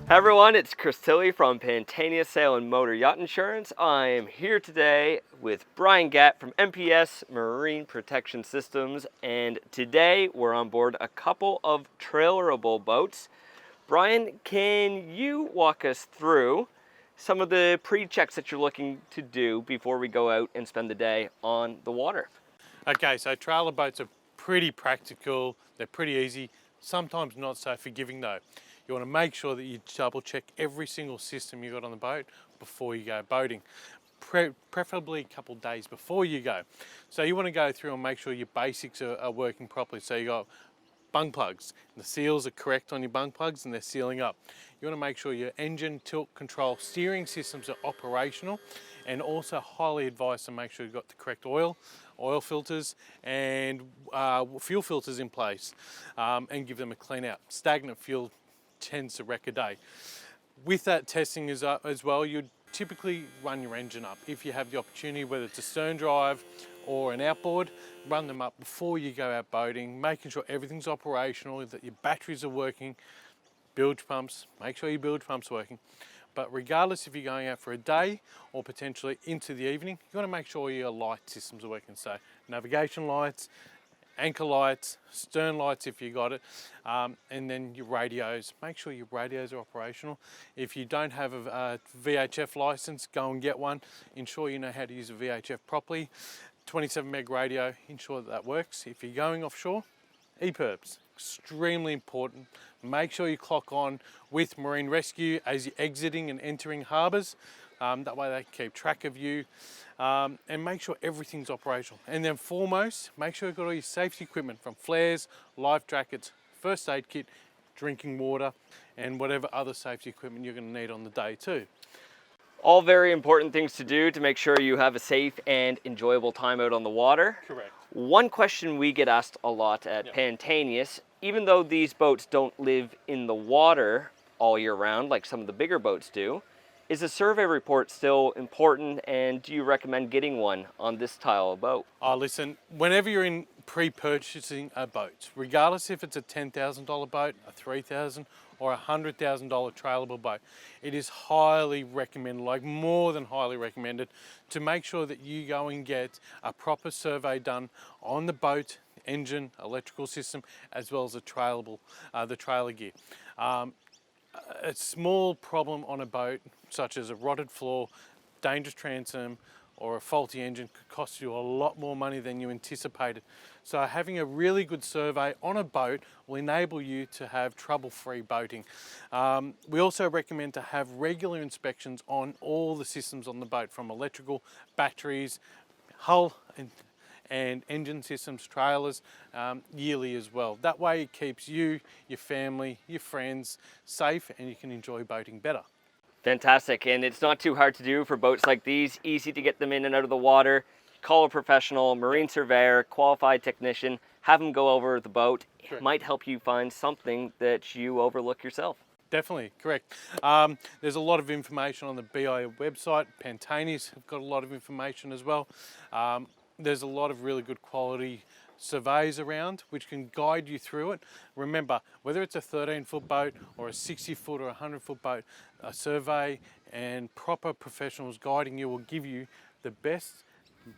Hi everyone, it's Chris Tilley from Pantaenius Sail and Motor Yacht Insurance. I am here today with Brian Gatt from MPS Marine Protection Systems, and today we're on board a couple of trailerable boats. Brian, can you walk us through some of the pre-checks that you're looking to do before we go out and spend the day on the water? Okay, so trailer boats are pretty practical, they're pretty easy, sometimes not so forgiving though. You want to make sure that you double check every single system you got on the boat before you go boating, preferably a couple of days before you go. So you want to go through and make sure your basics are working properly. So you got bung plugs, the seals are correct on your bung plugs and they're sealing up. You want to make sure your engine, tilt, control, steering systems are operational, and also highly advised to make sure you've got the correct oil filters and fuel filters in place, and give them a clean out. Stagnant fuel tends to wreck a day. With that testing as well, you'd typically run your engine up. If you have the opportunity, whether it's a stern drive or an outboard, run them up before you go out boating, making sure everything's operational, that your batteries are working, bilge pumps, make sure your bilge pump's working. But regardless if you're going out for a day or potentially into the evening, you want to make sure your light systems are working. So navigation lights, anchor lights, stern lights if you got it, and then your radios. Make sure your radios are operational. If you don't have a VHF license, go and get one. Ensure you know how to use a VHF properly. 27 meg radio, ensure that works. If you're going offshore, EPIRBs, extremely important. Make sure you clock on with Marine Rescue as you're exiting and entering harbours. That way they can keep track of you, and make sure everything's operational. And then foremost, make sure you've got all your safety equipment from flares, life jackets, first aid kit, drinking water, and whatever other safety equipment you're going to need on the day too. All very important things to do to make sure you have a safe and enjoyable time out on the water. Correct. One question we get asked a lot at Pantaenius, even though these boats don't live in the water all year round like some of the bigger boats do, is a survey report still important, and do you recommend getting one on this style of boat? Oh, listen, whenever you're in pre-purchasing a boat, regardless if it's a $10,000 boat, a $3,000 or a $100,000 trailable boat, it is highly recommended, like more than highly recommended, to make sure that you go and get a proper survey done on the boat, engine, electrical system, as well as the trailer gear. A small problem on a boat, such as a rotted floor, dangerous transom, or a faulty engine, could cost you a lot more money than you anticipated. So having a really good survey on a boat will enable you to have trouble-free boating. We also recommend to have regular inspections on all the systems on the boat, from electrical, batteries, hull and engine systems, trailers, yearly as well. That way it keeps you, your family, your friends safe, and you can enjoy boating better. Fantastic, and it's not too hard to do for boats like these. Easy to get them in and out of the water. Call a professional, marine surveyor, qualified technician, have them go over the boat. Sure. It might help you find something that you overlook yourself. Definitely, correct. There's a lot of information on the BIA website. Pantaenius have got a lot of information as well. There's a lot of really good quality surveys around which can guide you through it. Remember, whether it's a 13-foot boat or a 60-foot or a 100-foot boat, a survey and proper professionals guiding you will give you the best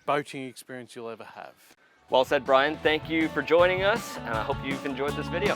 boating experience you'll ever have. Well said, Brian. Thank you for joining us, and I hope you've enjoyed this video.